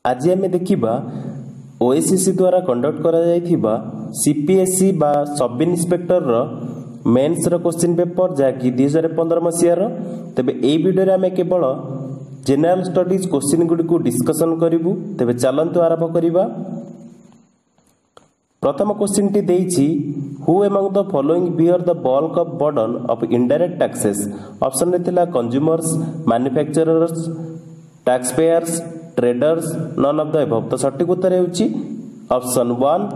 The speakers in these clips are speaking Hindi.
आज आम देखा ओएससीसी द्वारा कंडक्ट करा जाइथिबा सीपीएससी बा sub inspector mains question paper जहाँकि 2015 मसीहार। तेबे एई वीडियो आम केवल जनरल स्टडीज क्वेश्चन गुडी को डिस्कशन करिवु। तेबे चलंतु आरंभ करिबा। प्रथम क्वेश्चन टी देइछि who among the following bear the bulk of burden of indirect taxes. Option रे थिला consumers, manufacturers, tax payers, traders, none of the above. तो सटीक उत्तर हेउछि option 1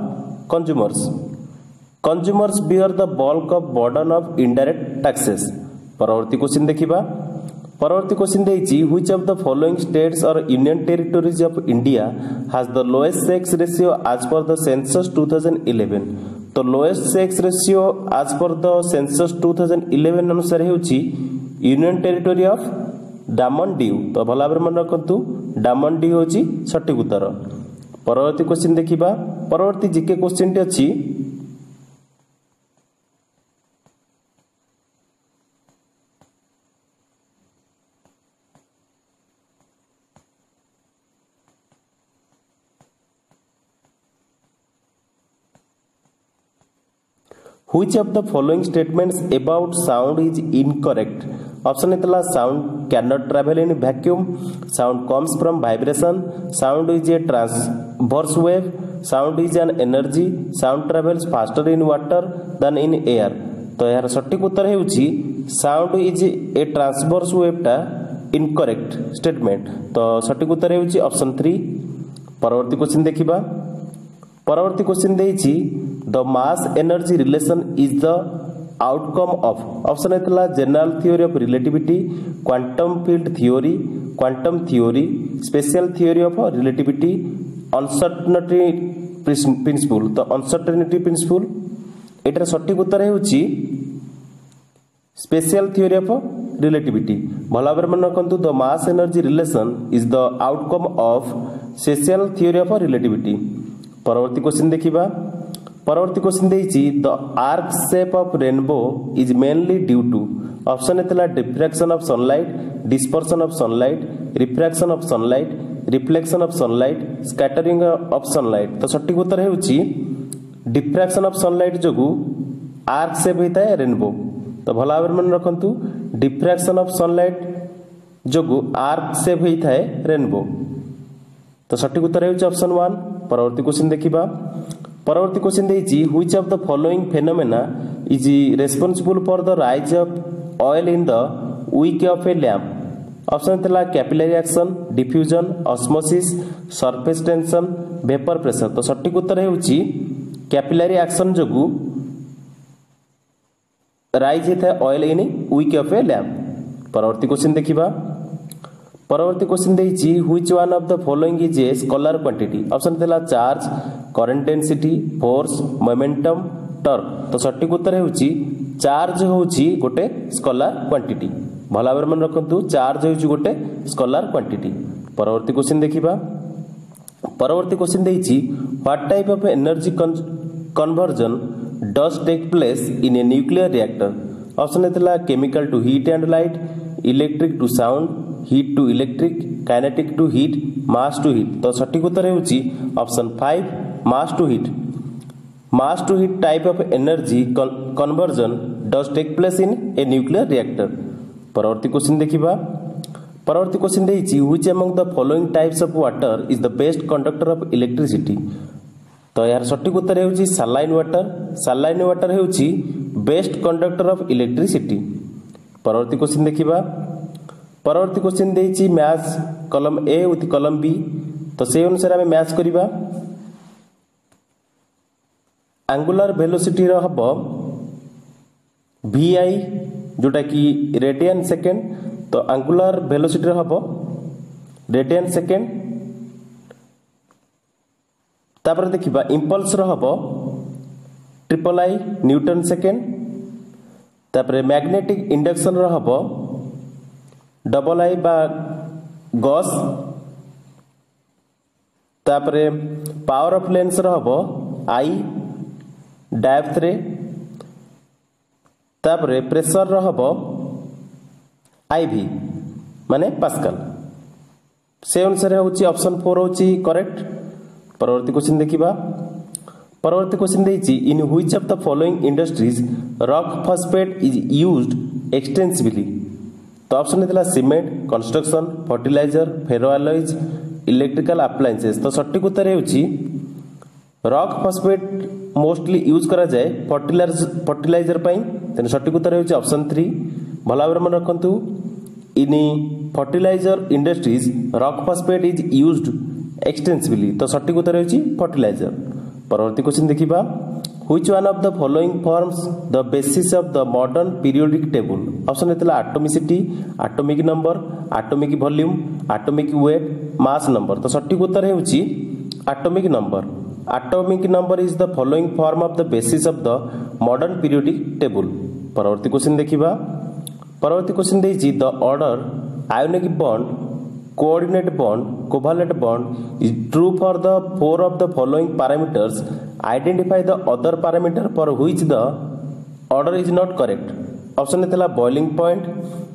consumers. Consumers bear the bulk of burden of indirect taxes. परवर्ती क्वेश्चन देखिबा। परवर्ती क्वेश्चन देइछि which of the following states और union territories of India has the lowest sex ratio as per the census 2011। तो lowest sex ratio as per the census 2011 अनुसार हेउछि union territory of Daman Diu. तो भला भाबरे मन रखंतु डामन डीव होछि सटीक उत्तर। परवर्ती क्वेश्चन देखिबा। परवर्ती जीके क्वेश्चन टी अछि Which of the following statements about sound is incorrect? Option इतला sound cannot travel in vacuum, sound comes from vibration, sound is a transverse wave, sound is an energy, sound travels faster in water than in air। तो यार सटीक उत्तर हेउछि sound is a transverse wave टा incorrect statement। तो सटीक उत्तर हेउछि ऑप्शन 3। परवर्ती क्वेश्चन देखिबा। परवर्ती क्वेश्चन देइछि the mass energy relation is the outcome of. Option इतला general theory of relativity, quantum field theory, quantum theory, special theory of relativity, uncertainty principle. तो अनसर्टेनिटी प्रिंसिपल एटार सटीक उत्तर हेउछि स्पेशल थ्योरी ऑफ रिलेटिविटी। भला भाबरे मन रखंतु the mass energy relation is the outcome of special theory of relativity. परवर्ती क्वेश्चन देखिबा। परवर्ती क्वेश्चन देइछि the arc shape of rainbow is mainly due to. Option एतला diffraction of sunlight, dispersion of sunlight, refraction of sunlight, reflection of sunlight, scattering of sunlight. तो सटीक उत्तर हेउछि डिफ्रैक्शन ऑफ सनलाइट जोगु आर्क शेप होइताय रेनबो। तो भला भाबरे मन रखंतु डिफ्रैक्शन ऑफ सनलाइट जोगु आर्क शेप होइताय रेनबो। तो सटीक उत्तर हेउछि ऑप्शन 1। परवर्ती क्वेश्चन देखिबा। परवर्ती क्वेश्चन देइछि which of the following phenomena is responsible for the rise of oil in the wick of a lamp. Option तला capillary action, diffusion, osmosis, surface tension, vapour pressure. तो सटीक उत्तर हेउछि कैपिलरी एक्शन जोगु राइज हेता oil in wick of a lamp. परवर्ती क्वेश्चन देखिबा। परवर्ती क्वेश्चन देइछि which one of the following is a scalar quantity. Option देला charge, current density, force, momentum, torque. तो सटीक उत्तर हेउछि चार्ज होउछि गोटे स्केलर क्वांटिटी। भला भाबरे मन रखंतु चार्ज होउछि गोटे स्केलर क्वांटिटी। परवर्ती क्वेश्चन देखिबा। परवर्ती क्वेश्चन देइछि what type of energy conversion does take place in a nuclear reactor. Option देला chemical to heat and light, electric to sound, heat to electric, kinetic to heat, mass to heat. तो सटीक उत्तर हेउछि option 5 mass to heat. Mass to heat type of energy conversion does take place in a nuclear reactor. परवर्ती क्वेश्चन देखिबा। परवर्ती क्वेश्चन देइछि which among the following types of water is the best conductor of electricity. तो यार सटीक उत्तर हेउछि सलाइन वाटर। सलाइन वाटर हेउछि बेस्ट कंडक्टर ऑफ इलेक्ट्रिसिटी। परवर्ती क्वेश्चन देखिबा। परवर्ती क्वेश्चन देइछि match column A with column B. तो से अनुसार हमें मैच करिबा। एंगुलर वेलोसिटी रो हबो vi जोटा कि रेडियन सेकेंड। तो एंगुलर वेलोसिटी रो हबो रेडियन सेकेंड। तापर देखिबा इंपल्स रो हबो ट्रिपल i न्यूटन सेकेंड। तापर मैग्नेटिक इंडक्शन रो हबो डबल i बा गॉस। तापरे पावर ऑफ लेंस रो हबो i डायप्थ रे। तापरे प्रेशर रो हबो IV माने पास्कल। से अनुसार होची ऑप्शन 4 होची करेक्ट। परवर्ती क्वेश्चन देखिबा। परवर्ती क्वेश्चन देछि in which of the following industries rock phosphate is used extensively. तो ऑप्शन देला cement, construction, fertiliser, ferro alloys, electrical appliances. तो सटीक उत्तर होची रॉक फॉस्फेट मोस्टली यूज करा जाए फर्टिलाइजर पई। तेन सटीक उत्तर होची ऑप्शन 3। भला भाबरे मन रखंतु in fertiliser industries rock phosphate is used extensively. तो सटीक उत्तर होची फर्टिलाइजर। परवर्ती क्वेश्चन देखिबा। Which one of the following forms the basis of the modern periodic table. Option हेतला atomicity, atomic number, atomic volume, atomic weight, mass number. तो सटीक उत्तर होची atomic number. Atomic number is the following form of the basis of the modern periodic table. परवर्ती क्वेश्चन देखिबा। परवर्ती क्वेश्चन देछि the order ionic bond, coordinate bond, covalent bond is true for the 4 of the following parameters. Identify the other parameter for which the order is not correct. Option हेतला boiling point,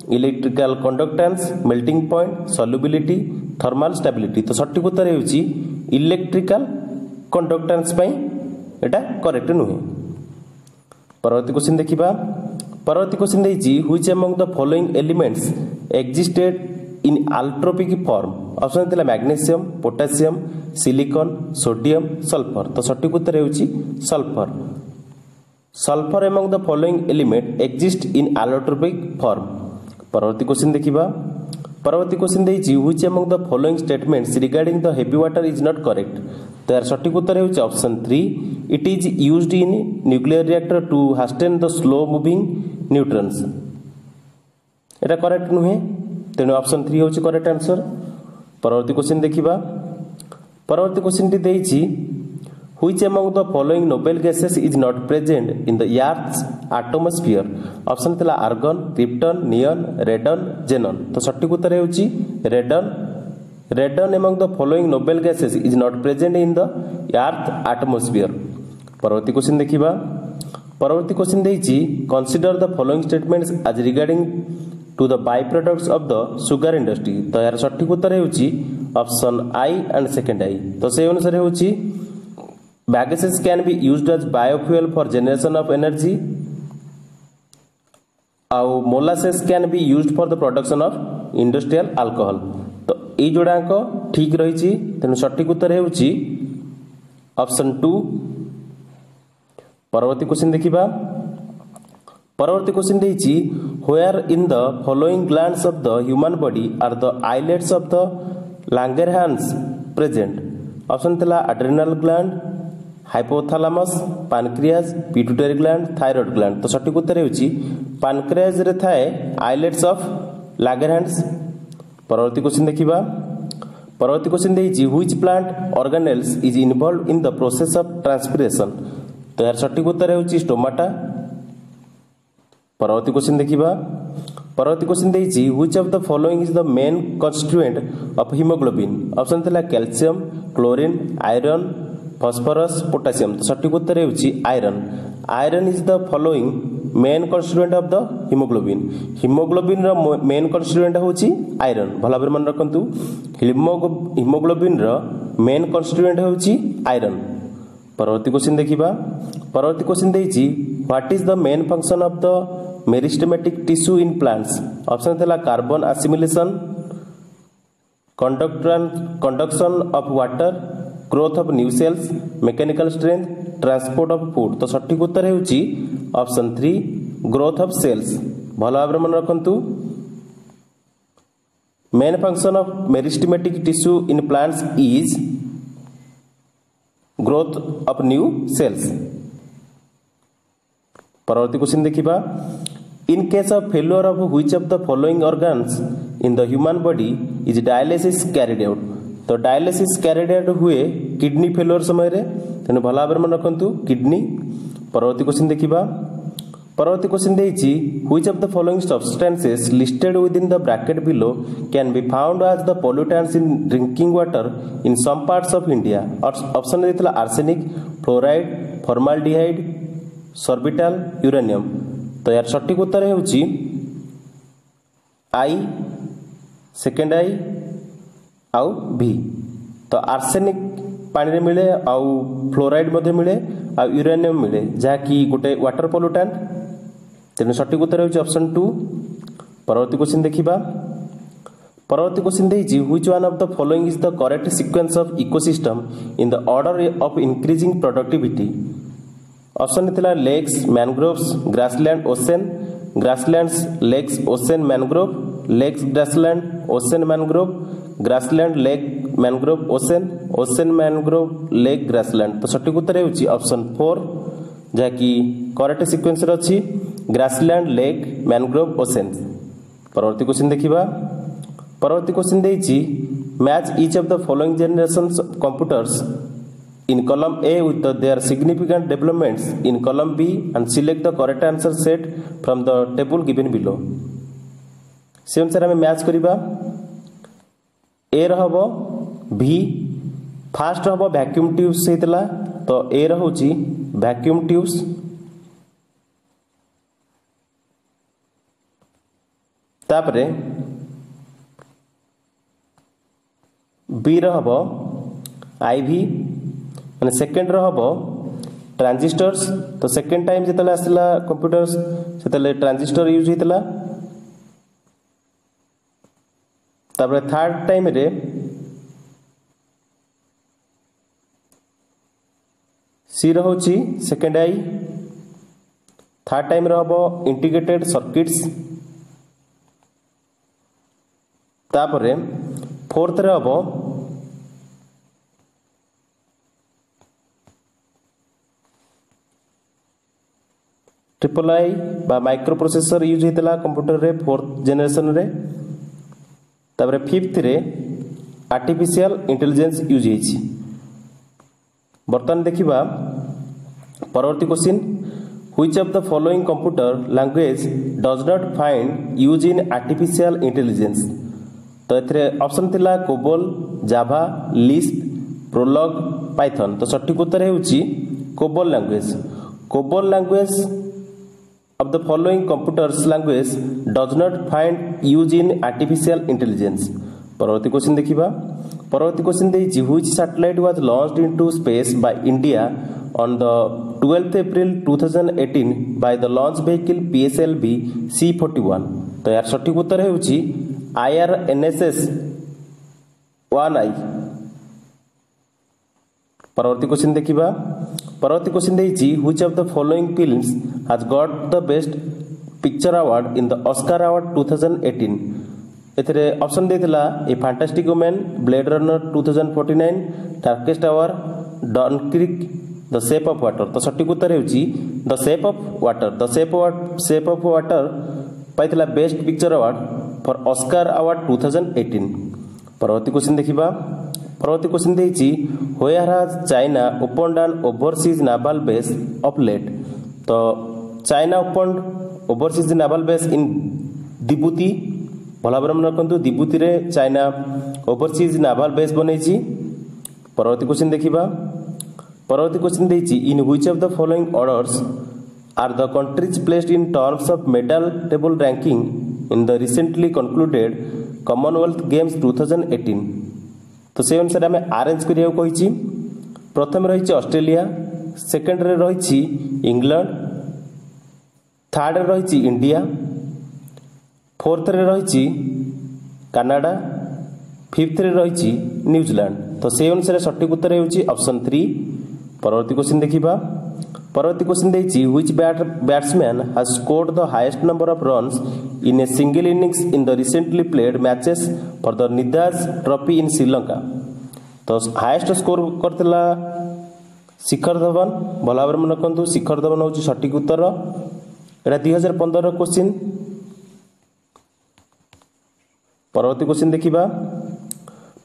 electrical conductance, melting point, solubility, thermal stability. तो सटीक उत्तर होची इलेक्ट्रिकल कंडक्टेंस पई एटा करेक्ट नुहे। परवर्ती क्वेश्चन देखिबा। परवर्ती क्वेश्चन देछि which among the following elements existed in allotropic form. Option हेतला magnesium, potassium, silicon, sodium, sulphur. तो सटीक उत्तर होची sulphur. Sulphur among the following element exist in allotropic form. परवर्ती क्वेश्चन देखिबा। परवर्ती क्वेश्चन देछि which among the following statements regarding the heavy water is not correct. तो यार सटीक उत्तर होची option 3। It is used in nuclear reactor to hasten the slow moving neutrons. Etah correct नुहे, तेणु ऑप्शन 3 होची करेक्ट आंसर। परवर्ती क्वेश्चन देखिबा। परवर्ती क्वेश्चन टी देछि which among the following noble gases is not present in the earth's atmosphere. Option थला argon, krypton, neon, radon, xenon. तो सटीक उत्तर होची radon. Radon among the following noble gases is not present in the earth atmosphere. परवर्ती क्वेश्चन देखिबा। परवर्ती क्वेश्चन देछि consider the following statements as regarding to the by products of the sugar industry. तो यार सटीक उत्तर होची ऑप्शन आई एंड सेकंड आई। तो से अनुसार होची bagases can be used as biofuel for generation of energy ଆଉ molasses can be used for the production of industrial alcohol। तो এই जोड़ाक ठीक रही। तेणु सटीक उत्तर होची ऑप्शन 2। परवर्ती क्वेश्चन देखिबा। परवर्ती क्वेश्चन देछि where in the following glands of the human body are the islets of the Langerhans present. Option थला adrenal gland, hypothalamus, pancreas, pituitary gland, thyroid gland. तो सटीक उत्तर होची पैनक्रियाज रे थाए आइलेट्स ऑफ लांगरहांस। परवर्ती क्वेश्चन देखिबा। परवर्ती क्वेश्चन देछि which plant organelles is involved in the process of transpiration. तो यार सटीक उत्तर होची स्टोमाटा। परवर्ती क्वेश्चन देखिबा। परवर्ती क्वेश्चन देछि which of the following is the main constituent of haemoglobin. Option थला calcium, chlorine, iron, phosphorus, potassium. तो सटीक उत्तर होची iron. Iron is the following main constituent of the haemoglobin. Haemoglobin रो मेन कॉन्स्टिट्यूएंट होची आयरन। भला भाबरे मन रखंतु हीमोग्लोबिन रो मेन कॉन्स्टिट्यूएंट होची आयरन। परवर्ती क्वेश्चन देखिबा। परवर्ती क्वेश्चन देछि what is the main function of the meristematic tissue in plants. Option थला carbon assimilation, conduction of water, growth of new sales, mechanical strength, transport of food. तो सटीक उत्तर होची ऑप्शन 3 ग्रोथ ऑफ सेल्स। भला भाबरे मन रखंतु main function of meristematic tissue in plants is growth of new cells. परवर्ती क्वेश्चन देखिबा। In case of failure of which of the following organs in the human body is dialysis carried out. तो डायलिसिस कैरिड आउट हुए किडनी फेल्योर समय रे। तेणु भला भाबरे मन रखंतु किडनी। परवर्ती क्वेश्चन देखिबा। परवर्ती क्वेश्चन देछि which of the following substances listed within the bracket below can be found as the pollutants in drinking water in some parts of India. Option देथिला arsenic, fluoride, formaldehyde, sorbitol, uranium. तो यार सटीक उत्तर होची आई, सेकेंड आई आउ भी। तो आर्सेनिक पानी रे मिले आउ फ्लोराइड मध्य मिले आउ यूरेनियम मिले जहाँकि गोटे वाटर पॉल्यूटेंट। तेणु सठिक उत्तर होଉଛି ऑप्शन 2। परवर्ती क्वेश्चन देखिबा। परवर्ती क्वेश्चन देइछि which one of the following is the correct sequence of ecosystem in the order of increasing productivity. Option थिला lakes, mangroves, grassland, ocean, grasslands, lakes, ocean, mangrove, lakes, grassland, ocean, mangrove, grassland, lake, mangrove, ocean, ocean, mangrove, lake, grassland. तो सठिक उत्तर होଉଛି ऑप्शन 4 जहाँकि करेक्ट सीक्वेंस रे अछि ग्रासलैंड, लेक, मैनग्रोव, ओशन। परवर्ती क्वेश्चन देखिबा। परवर्ती क्वेश्चन देइछि match each of the following generations of computers in column A with their significant developments in column B and select the correct answer set from the table given below। से अनुसार हमें मैच करिबा। ए रहबो भी फास्ट रहबो वैक्यूम ट्यूब्स हेतला तो ए रहउची वैक्यूम ट्यूब्स। तापरे बी रहबो आईवी माने सेकेंड रहबो ट्रांजिस्टर्स। तो सेकेंड टाइम जेतले आसला कंप्यूटर्स सेतले ट्रांजिस्टर यूज हेतला। तापरे थर्ड टाइम रे सी रहउची सेकेंड आई। थर्ड टाइम रहबो इंटीग्रेटेड सर्किट्स। तापरे फोर्थ रहबो ट्रिपल आई बा माइक्रो प्रोसेसर यूज हेतला कंप्यूटर रे फोर्थ जनरेशन रे। तापरे फिफ्थ रे आर्टिफिशियल इंटेलिजेंस यूज हेछि। बर्तमान देखिबा परवर्ती question which of the following computer language does not find use in artificial intelligence. तो एथरे ऑप्शन थिला COBOL, Java, LISP, Prolog, Python. तो सठिक उत्तर हेउछि COBOL language. COBOL language of the following computers language does not find use in artificial intelligence। परवर्ती क्वेश्चन देखिबा। परवर्ती question देइछि which satellite was launched into space by India on the 12th April 2018 by the launch vehicle PSLV C41। तो यार सठिक उत्तर हेउछि IRNSS 1I। परवर्ती क्वेश्चन देखिबा। परवर्ती क्वेश्चन देइछि which of the following films has got the best picture award in the Oscar award 2018। एथरे ऑप्शन देथिला A Fantastic Women, Blade Runner 2049, Darkest Hour, Dunkirk, The Shape of Water. तो सठिक उत्तर हेउछि The Shape of Water. The Shape of Water पाइथिला best picture award for Oscar award 2018। परवर्ती क्वेश्चन देखिबा। परवर्ती क्वेश्चन देइछि where has China opened an overseas naval base of late. तो China opened overseas naval base in Djibouti. भला भाबरे मन रखंतु दिबुती रे चाइना ओवरसीज नावल बेस बनेछि। परवर्ती क्वेश्चन देखिबा। परवर्ती क्वेश्चन देइछि in which of the following orders are the countries placed in terms of medal table ranking in the recently concluded Commonwealth Games 2018। तो से अनुसार आम आरेंज करिया कहिछि। प्रथम रही ऑस्ट्रेलिया, सेकेंड रे रही इंग्लैंड, थर्ड रे रही इंडिया, फोर्थ रे रही कनाडा, फिफ्थ रे रही न्यूजीलैंड। तो से अनुसार सठिक उत्तर हेउछि ऑप्शन 3। परवर्ती क्वेश्चन देखिबा। परवर्ती क्वेश्चन देइछि which batsman has scored the highest number of runs in a single innings in the recently played matches for the Nidahas Trophy in Sri Lanka. तो हाईएस्ट स्कोर करथिला शिखर धवन। भला भाबरे मन रखंतु शिखर धवन होछि सठिक उत्तर। एटा 2015 क्वेश्चन। परवर्ती क्वेश्चन देखिबा।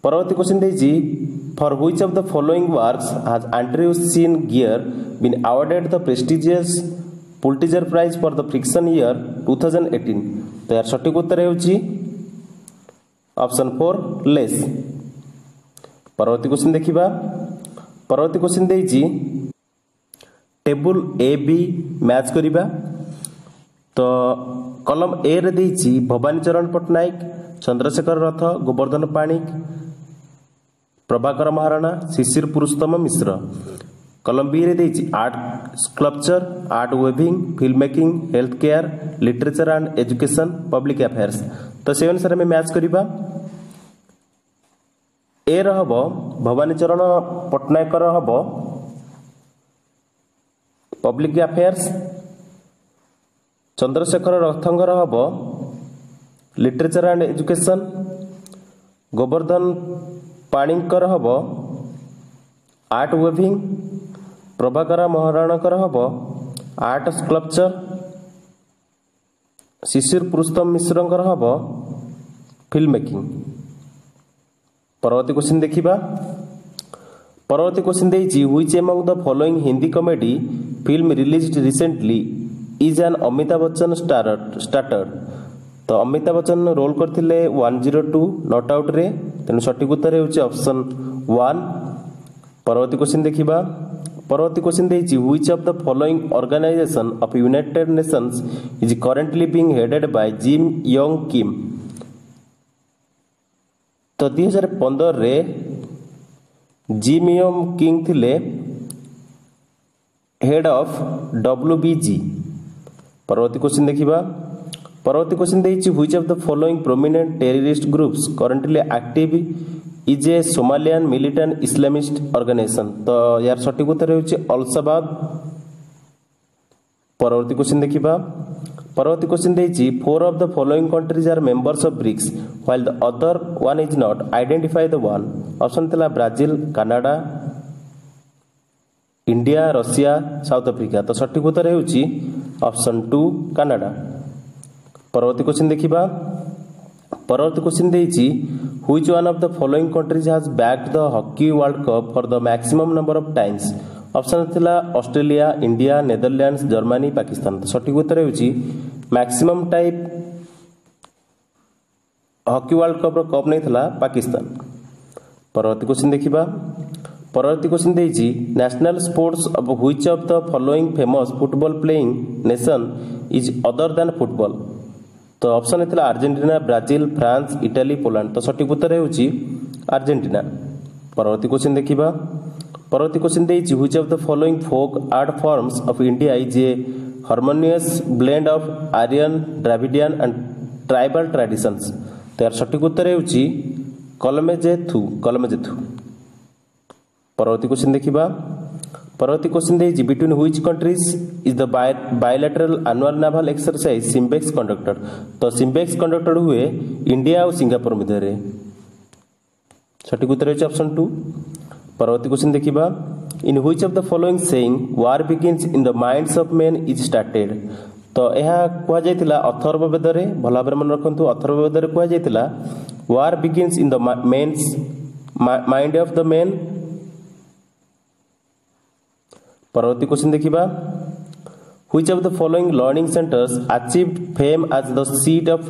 परवर्ती क्वेश्चन देइछि for which of the following works has Andrew Sean Greer been awarded the prestigious Pulitzer Prize for the friction year 2018। तो यार सठिक उत्तर हेउछि ऑप्शन 4 लेस। परवर्ती क्वेश्चन देखिबा। परवर्ती क्वेश्चन देइछि टेबल ए बी मैच करिबा। तो कलम ए रे देइछि भवानी चरण पटनायक, चंद्रशेखर रथ, गोवर्धन पाणिक, प्रभाकर महाराणा, शिशिर पुरुषोत्तम मिश्र। कलम बी रे देछि art sculpture, art weaving, film making, health care, literature and education, public affairs. तो से अनुसार में मैच करिबा। ए रहब भवानी चरण पट्टनायक रहब पब्लिक अफेयर्स, चंद्रशेखर रथंग रहब literature and education, Gobardhan Panikar रहब आर्ट वेविंग, प्रभाकर महाराणकर हब आर्ट स्कल्पचर, शिशिर पुरुषोत्तम मिश्रंकर हब फिल्म मेकिंग। परवर्ती क्वेश्चन देखिबा। परवर्ती क्वेश्चन देइछि which among the following Hindi comedy film released recently is an Amitabh Bachchan starter. तो अमिताभ बच्चन रोल करथिले 102 नॉट आउट रे, तेनु सठिक उत्तर हेउछि ऑप्शन 1। परवर्ती क्वेश्चन देखिबा। परवर्ती क्वेश्चन देइछि which of the following organization of United Nations is currently being headed by Jim Yong Kim. तो 2015 रे जिम योंग किम थिले हेड ऑफ WBG। परवर्ती क्वेश्चन देखिबा। परवर्ती क्वेश्चन देइछि which of the following prominent terrorist groups currently active is a Somalian militant Islamist organization. तो यार सठिक उत्तर हेउछि अल शबाब। परवर्ती क्वेश्चन देखिबा। परवर्ती क्वेश्चन देइछि 4 of the following countries are members of BRICS while the other one is not, identify the one. Option थिला Brazil, Canada, India, Russia, South Africa. तो सठिक उत्तर हेउछि ऑप्शन 2 कनाडा। परवर्ती क्वेश्चन देखिबा। परवर्ती क्वेश्चन देइछि which one of the following countries has backed the hockey world cup for the maximum number of times. Option थिला Australia, India, Netherlands, Germany, Pakistan. तो सठिक उत्तर हेउछि maximum type hockey world cup रो कप नै थिला पाकिस्तान। परवर्ती क्वेश्चन देखिबा। परवर्ती क्वेश्चन देइछि national sports of which of the following famous football playing nation is other than football. तो ऑप्शन थिला Argentina, Brazil, France, Italy, Poland. तो सठिक उत्तर हेउछि अर्जेंटीना। परवर्ती क्वेश्चन देखिबा। परवर्ती क्वेश्चन देइछि which of the following folk art forms of India is a harmonious blend of Aryan, Dravidian and tribal traditions. तो यार सठिक उत्तर हेउछि कलमेजेथु। परवर्ती क्वेश्चन देखिबा। परवर्ती क्वेश्चन देइछि between which countries is the bilateral annual naval exercise SIMBEX conducted. तो सिम्बेक्स कंडक्टेड हुए इंडिया और सिंगापुर मध्य। सठिक उत्तर हेउछि ऑप्शन 2। परवर्ती क्वेश्चन देखिबा। In which of the following saying war begins in the minds of men is started. तो यह कुआ जायतिला अथर्ववेद रे, भल भाबरे मन रखंतु। अथर्ववेद रे कुआ जायतिला war begins in the men's mind of the men. परवर्ती क्वेश्चन देखिबा। Which of the following learning centres achieved fame as the seat of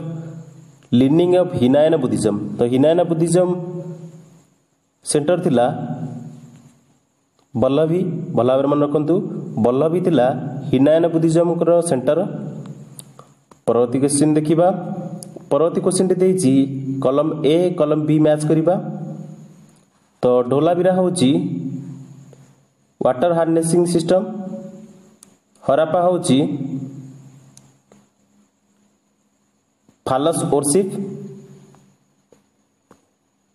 learning of Hinayana Buddhism. तो हिनायन बुद्धिज्म सेंटर थिला बल्लभी, भल भाबरे मन रखंतु। बल्लभी थिला हिनायन बुद्धिज्म रो सेंटर। परवर्ती क्वेश्चन देखिबा। परवर्ती क्वेश्चन देइछि कलम ए कलम बी मैच करिबा। तो ढोलावीरा होछि वाटर हार्नेसिंग सिस्टम, हरापा होछि फालस ओरशिप,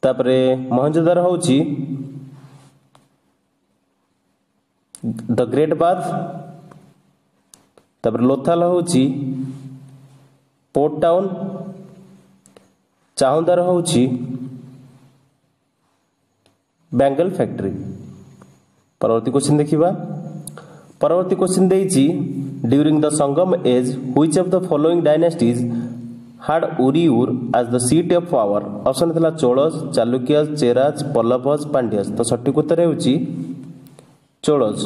तापरे मोहनजोदारो होछि द ग्रेट बाथ, तापरे लोथाल होछि पोर्ट टाउन, चाहुंदार होछि बेंगल फैक्ट्री। परवर्ती क्वेश्चन देखिबा। परवर्ती क्वेश्चन देइछि during the Sangam age which of the following dynasties had Uraiyur as the seat of power। Option थिला चोळस, चालुक्यस, चेराज, पल्लवस, पांड्यस। तो सठिक उत्तर हेउछि चोळस।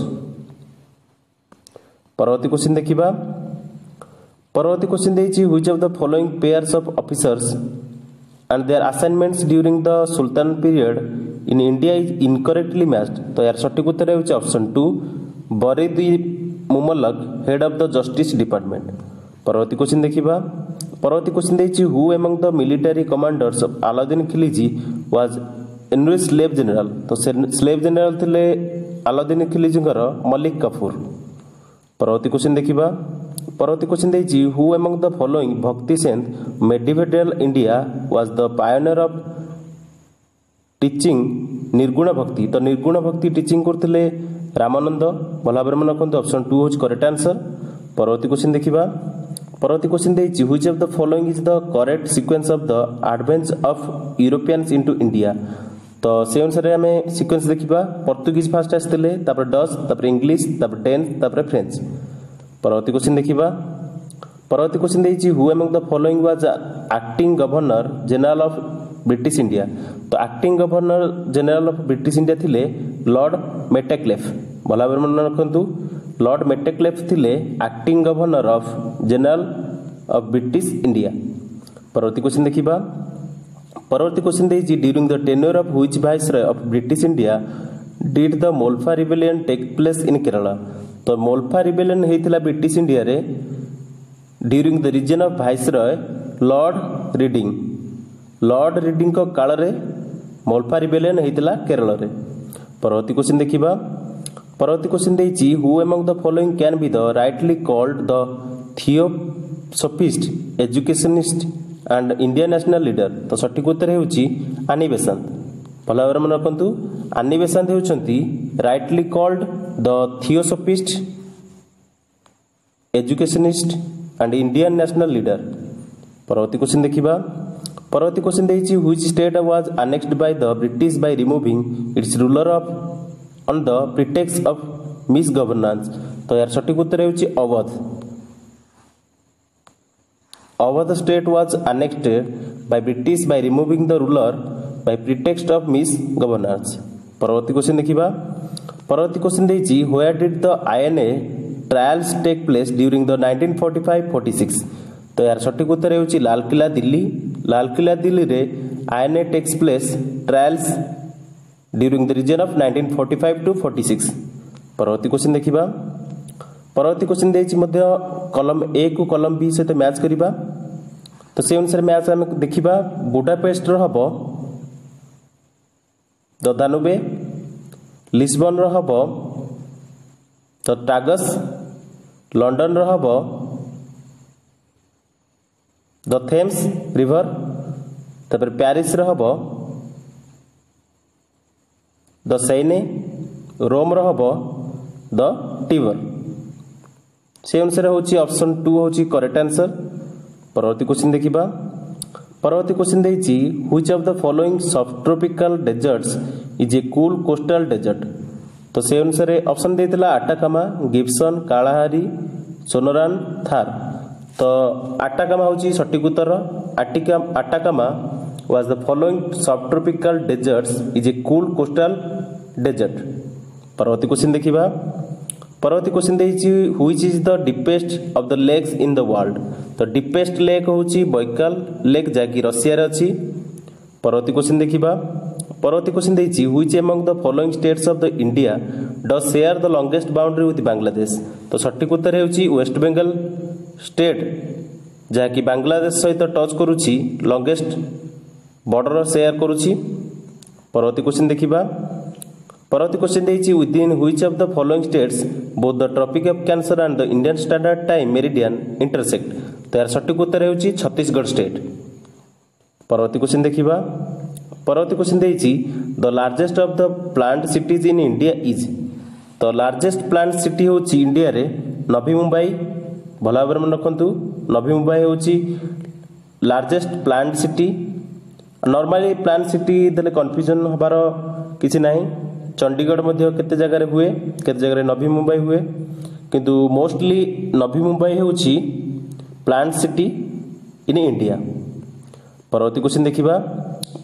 परवर्ती क्वेश्चन देखिबा। परवर्ती क्वेश्चन देइछि which of the following pairs of officers and their assignments during the Sultan period in India is incorrectly matched। तो यार सठिक उत्तर हेउछि option 2 Barid Mumalik head of the justice department. परवर्ती क्वेश्चन देखिबा। परवर्ती क्वेश्चन देइछि who among the military commanders of Alauddin Khilji was English slave general तो स्लेव जनरल थिले अलाउद्दीन खिलजीଙ୍କର मलिक कफूर। परवर्ती क्वेश्चन देखिबा परवर्ती क्वेश्चन देछि who among the following bhakti saint medieval India was the pioneer of teaching nirguna bhakti. तो निर्गुण भक्ति टीचिंग करथिले रामानंद। भला भाबरे मन रखନ୍ତୁ ऑप्शन 2 होज करेक्ट आंसर। परवर्ती क्वेश्चन देखिबा परवर्ती क्वेश्चन देछि which of the following is the correct sequence of the advents of Europeans into India. तो से अनुसार आम सीक्वेंस देखिबा पोर्तुगीज फास्ट आसते तापर डच तापर इंग्लिश तापर डेन तापर फ्रेंच। परवर्ती क्वेश्चन देखिबा परवर्ती क्वेश्चन देछि who among the following was acting governor general of British India. तो acting governor general of British India थिले लॉर्ड मेटेक्लेफ। भला भाबरे मन रखନ୍ତୁ लॉर्ड मेटेक्लेफ थिले acting governor of general of British India. परवर्ती क्वेश्चन देखिबा परवर्ती क्वेश्चन देछि during the tenure of which viceroy of British India did the मोल्फा rebellion take place in Kerala. तो मोल्फा रिबेलियन हेतिला ब्रिटिश इंडिया रे during the region of viceroy Lord Reading को काल रे मोल्फा रिबेलियन हेतिला केरल रे। परवर्ती क्वेश्चन देखिबा परवर्ती क्वेश्चन देछि who among the following can be the rightly called the theosophist educationist and Indian national leader. तो सठिक उत्तर हेउछि आनी बेसांत। भला भाबरे मन रखନ୍ତୁ आनी बेसांत हेउछंती rightly called the theosophist educationist and Indian national leader. परवर्ती क्वेश्चन देखिबा परवर्ती क्वेश्चन देछि which state was annexed by the British by removing its ruler of on the pretext of misgovernance. तो यार सठिक उत्तर हेउछि Awadh. Awadh state was annexed by British by removing the ruler by pretext of misgovernance. परवर्ती क्वेश्चन देखिबा परवर्ती क्वेश्चन देछि where did the INA trials take place during the 1945-46। तो यार सठिक उत्तर हेउछि लाल किला दिल्ली रे INA takes place trials during the region of 1945-46। परवर्ती क्वेश्चन देखिबा परवर्ती क्वेश्चन देछि मध्य कॉलम ए को कॉलम बी सहित मैच करिबा। तो से अनुसार मैच हम देखिबा बुडापेस्ट रो हबो द दानुबे, लिस्बन रो हबो द टागस, लंडन रो हबो द थेम्स रिवर, तापर पेरिस रो हबो द सेने, रोम रो हबो द टिबर। से अनुसार होची ऑप्शन 2 होची करेक्ट आंसर। परवर्ती क्वेश्चन देखिबा परवर्ती क्वेश्चन देछि which of the following subtropical deserts is a cool coastal desert. तो से अनुसार ऑप्शन देतिला Atacama, Gibson, Kalahari, Sonoran, Thar. तो आटाकामा होची सटीक उत्तर। Atacama was the following subtropical deserts is a cool coastal desert. परवर्ती क्वेश्चन देखिबा परवर्ती क्वेश्चन देछि which is the deepest of the lakes in the world. तो डीपेस्ट लेक होची बैकाल लेक जाकी रशिया रे अछि। परवर्ती क्वेश्चन देखिबा परवर्ती क्वेश्चन देछि which among the following states of the India does share the longest boundary with Bangladesh. तो सठिक उत्तर हेउछि वेस्ट बेंगल स्टेट जाकी बांग्लादेश सहित टच करूछि लॉन्गेस्ट बॉर्डर शेयर करूछि। परवर्ती क्वेश्चन देखिबा परवर्ती क्वेश्चन देछि within which of the following states both the tropic of cancer and the Indian standard time meridian intersect. तो यार सठिक उत्तर हेउछि छत्तीसगढ़ स्टेट। परवर्ती क्वेश्चन देखिबा परवर्ती क्वेश्चन देछि the largest of the plant cities in India is. तो लार्जेस्ट प्लांट सिटी होछि इंडिया रे नवी मुंबई। भला भाबरे मन रखନ୍ତୁ नवी मुंबई होछि largest plant city. Normally plant city देले कंफ्यूजन हबार किछि नाही। चंडीगढ़ मध्य केते जगह रे हुए, केते जगह रे नवी मुंबई हुए, किंतु मोस्टली नवी मुंबई होछि प्लांट सिटी इन इंडिया। परवर्ती क्वेश्चन देखिबा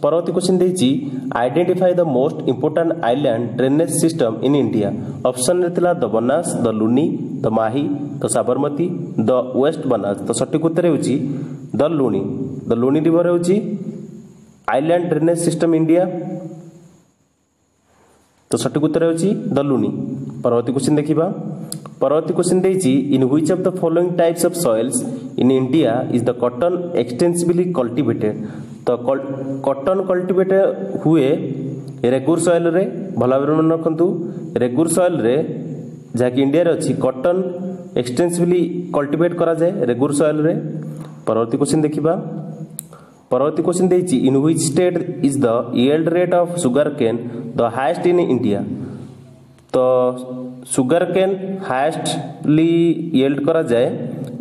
परवर्ती क्वेश्चन देछि identify the most important island drainage system in India. Option रहतिला the Banas, the Luni, the Mahi, the Sabarmati, the West Banas. तो सठिक उत्तर हेउछि the Luni. The Luni river हेउछि आइलैंड ड्रेनेज सिस्टम इंडिया। तो सठिक उत्तर हेउछि द लुनी। परवर्ती क्वेश्चन देखिबा परवर्ती क्वेश्चन देछि in which of the following types of soils in India is the cotton extensively cultivated. तो कॉटन कल्टिवेट हुए रेगुर सॉइल रे भल भाव मन रखु रेगुर सॉइल रे जहाँकि इंडिया रे अच्छी कॉटन एक्सटेंसिवली कल्टिवेट करा जाए रेगुर सॉइल रे। परवर्ती क्वेश्चन देखिबा। परवर्ती क्वेश्चन देछि in which state is the yield rate of sugar cane the highest in India. तो शुगर केन हाईएस्टली यील्ड करा जाए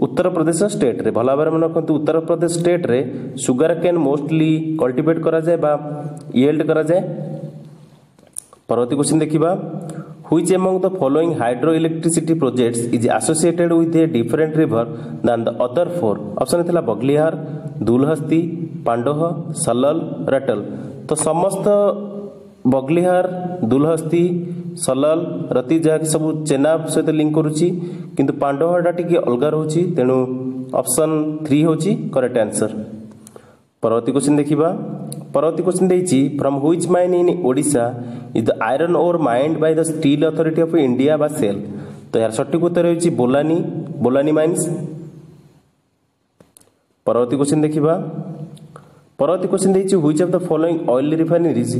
उत्तर प्रदेश स्टेट रे। भल भाव मन रखु उत्तर प्रदेश स्टेट रे शुगर केन मोस्टली कल्टिवेट करा जाए बा यील्ड करा जाए। परवर्ती क्वेश्चन देखिबा। Which among the following hydroelectricity projects is associated with a different river than the other four? Option थिला बगलिहार, दुलहस्ती, पांडोह, सलल, रटल। तो समस्त बगलिहार, दुलहस्ती, सलल, रति जहाँकि सब चेनाब सहित लिंक करुच्ची किंतु पांडोहटा टिके अलगा रोची तेणु ऑप्शन 3 होची करेक्ट आंसर। परवर्ती क्वेश्चन देखिबा। परवर्ती क्वेश्चन देछि from which mine in Odisha is the iron ore mined by the steel authority of India बा सेल। तो यार सठिक उत्तर होछि बोलानी माइंस। परवर्ती क्वेश्चन देखिबा। परवर्ती क्वेश्चन देछि which of the following oil refineries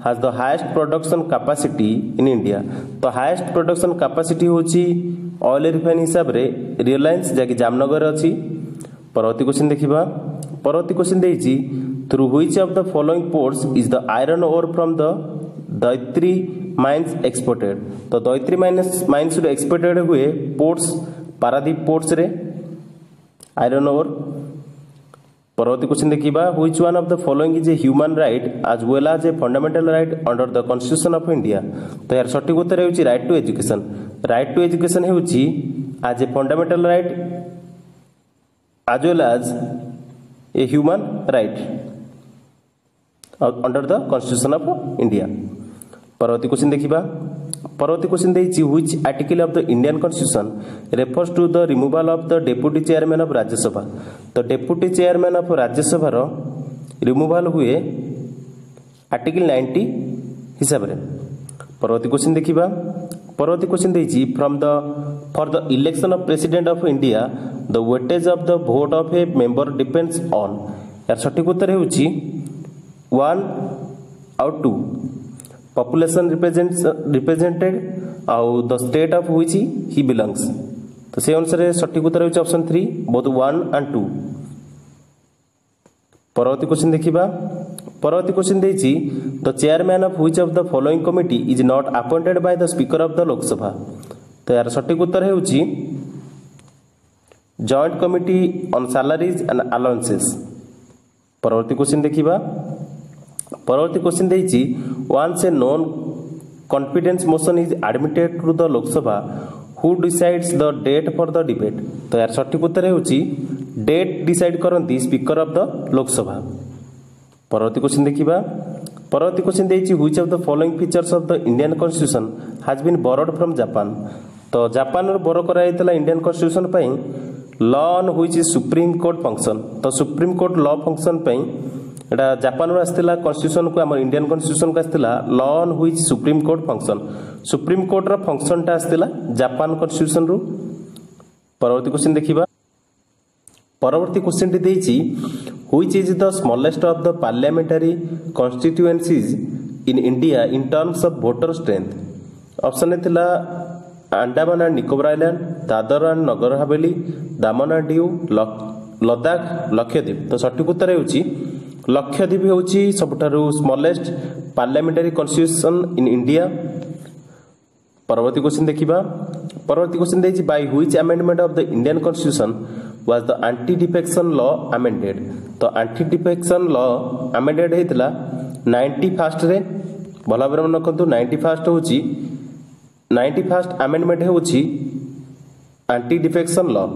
has the highest production capacity in India. तो हाईएस्ट प्रोडक्शन कैपेसिटी होछि ऑयल रिफाइन हिसाब रे रिलायंस जाकि जामनगर अछि। परवर्ती क्वेश्चन देखिबा। परवर्ती क्वेश्चन देछि through which of the following ports is the iron ore from the Daitari mines exported. तो दैत्री माइंस रे एक्सपोर्टेड हुए पोर्ट्स पारादीप पोर्ट्स रे आयरन ओर। परवर्ती क्वेश्चन देखिबा which one of the following is a human right as well as a fundamental right under the constitution of India. तो यार सठिक उत्तर होछि right to education. Right to education होछि as a fundamental right as well as a human right under the constitution of India. परवर्ती क्वेश्चन देखिबा। परवर्ती क्वेश्चन देछि which article of the Indian constitution refers to the removal of the deputy chairman of Rajya Sabha. तो डेप्यूटी चेयरमैन ऑफ राज्यसभा रो रिमूवल हुए आर्टिकल 90 हिसाब रे। परवर्ती क्वेश्चन देखिबा। परवर्ती क्वेश्चन देछि from the for the election of president of India the weightage of the vote of a member depends on. यार सठिक उत्तर होछि 1 और 2 पॉपुलेशन रिप्रेजेंटेड आउ the state of which he belongs. तो से अनुसार सठिक उत्तर होछि ऑप्शन 3 बोथ 1 एंड 2। परवर्ती क्वेश्चन देखिबा। परवर्ती क्वेश्चन देछि the chairman of which of the following committee is not appointed by the speaker of the Lok Sabha. तो यार सठिक उत्तर होछि joint committee on salaries and allowances. परवर्ती क्वेश्चन देखिबा। परवर्ती क्वेश्चन देछि once a non confidence motion is admitted to the Lok Sabha who decides the date for the debate. तो यार सठिक उत्तर होछि डेट डिसाइड करंती स्पीकर ऑफ द लोकसभा। परवर्ती क्वेश्चन देखिबा। परवर्ती क्वेश्चन देछि which of the following features of the Indian constitution has been borrowed from Japan. तो जापान रो बोरो करा हैतला इंडियन कॉन्स्टिट्यूशन पई law on which is supreme court function. तो सुप्रीम कोर्ट लॉ फंक्शन पई एटा जापान रो आस्तिला कॉन्स्टिट्यूशन को हमर इंडियन कॉन्स्टिट्यूशन को आस्तिला law on which supreme court function. Supreme court रो फंक्शन टा आस्तिला जापान कॉन्स्टिट्यूशन रो। परवर्ती क्वेश्चन देखिबा। परवर्ती क्वेश्चन टी देछि which is the smallest of the parliamentary constituencies in India in terms of voter strength. Option थिला Andaman and Nicobar island, Dadra and Nagar Haveli, Daman and Diu, Ladakh, Lakshadweep. तो सठिक उत्तर होछि लक्षद्वीप होछि सबठारु smallest parliamentary constitution in India. परवर्ती क्वेश्चन देखिबा। परवर्ती क्वेश्चन देछि by which amendment of the Indian constitution was the anti defection law amended. तो एंटी डिफेक्शन लॉ अमेंडेड हेतला 91 रे। भला भाबरे मन रखंतु 91 होछि 91 अमेंडमेंट होछि एंटी डिफेक्शन लॉ।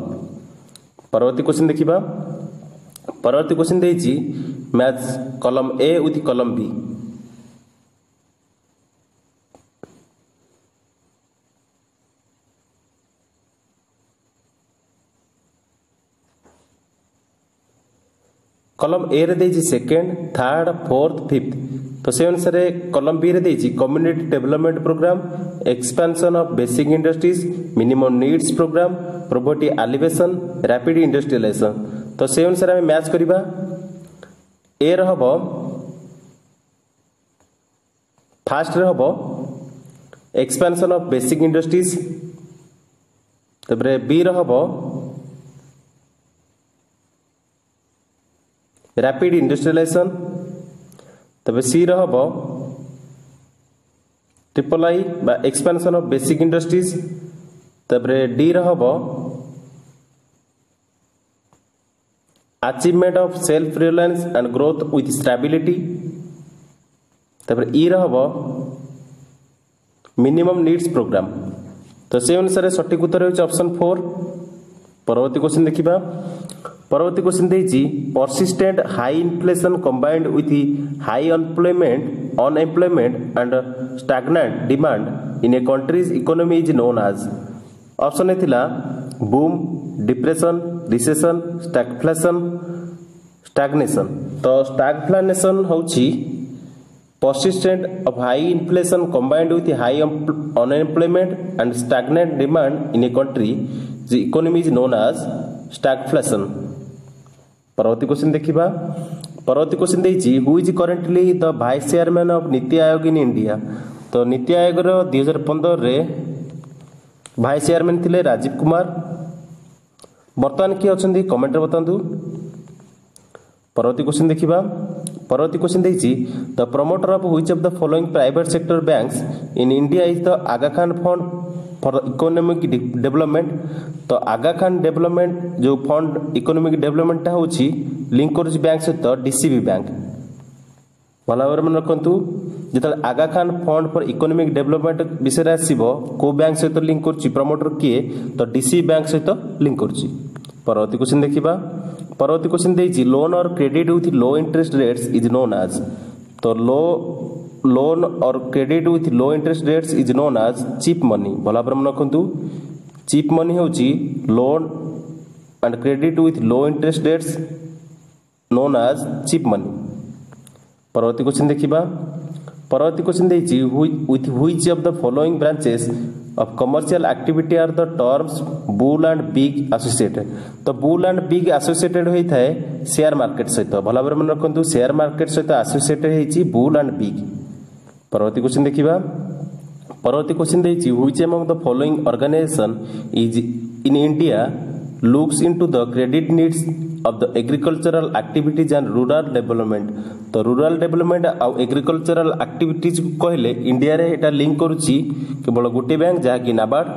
परवर्ती क्वेश्चन देखिबा। परवर्ती क्वेश्चन देछि match column A with column B. Column A रे देछि सेकंड, थर्ड, फोर्थ, फिफ्थ। तो से अनुसार कॉलम बी रे देछि community development programme, expansion of basic industries, minimum needs programme, property elevation, rapid industrialisation. तो से अनुसार हम मैच करिबा। ए रहबो फास्ट रे हबो एक्सपेंशन ऑफ बेसिक इंडस्ट्रीज, तबरे बी रे हबो रैपिड इंडस्ट्रियलाइजेशन, तबे सी रे हबो ट्रिपल आई बा एक्सपेंशन ऑफ बेसिक इंडस्ट्रीज, तबरे डी रे हबो achievement of self reliance and growth with stability, तबरे ई रे हबो मिनिमम नीड्स प्रोग्राम। तो से अनुसार सठिक उत्तर होछि ऑप्शन 4। परवर्ती क्वेश्चन देखिबा। परवर्ती क्वेश्चन देछि persistent high inflation combined with high unemployment and stagnant demand in a country's economy is known as. Option A थिला boom, depression, recession, stagflation, stagnation. तो स्टैगफ्लेशन होछि persistent of high inflation combined with high unemployment and stagnant demand in a country, the economy is known as stagflation। परवर्ती क्वेश्चन देखिबा। परवर्ती क्वेश्चन देछि who is currently the vice chairman of NITI Aayog in India. तो नीति आयोग रो 2015 रे वाइस चेयरमैन थिले राजीव कुमार। वर्तमान किए अछंती कमेंट रे बतांतु। परवर्ती क्वेश्चन देखिबा। परवर्ती क्वेश्चन देछि the promoter of which of the following private sector banks in India is the Aga Khan fund for economic development. तो आगा खान डेवलपमेंट जो फंड इकोनॉमिक डेवलपमेंट होछि लिंक करूछि बैंक सहित डीसीबी बैंक। भला भाବରେ मन रखंतु जेतले Aga Khan fund for economic development विषय आसीबो को बैंक सहित लिंक करूछि प्रमोटर किए तो डीसीबी बैंक सहित लिंक करूछि। परवर्ती क्वेश्चन देखिबा। परवर्ती क्वेश्चन देछि लोन और credit with low interest rates is known as. तो लोन और credit with low interest rates is known as cheap money. भला भाବରେ मन रखंतु चीप मनी होछि loan and credit with low interest rates known as cheap money. परवर्ती क्वेश्चन देखिबा। परवर्ती क्वेश्चन देछि with which of the following branches of commercial activity are the terms bull and big associated। तो bull and big associated होई थाए शेयर मार्केट सहित। भला भाବରେ मन रखंतु शेयर मार्केट सहित associated हेछि bull and big। परवर्ती क्वेश्चन देखिबा। परवर्ती क्वेश्चन देछि which among the following organization is in India looks into the credit needs of the agricultural activities and rural development। तो रूरल डेवलपमेंट आउ एग्रीकल्चरल एक्टिविटीज कहले इंडिया रे एटा लिंक करूची केवल गोटे बैंक जहा कि नाबार्ड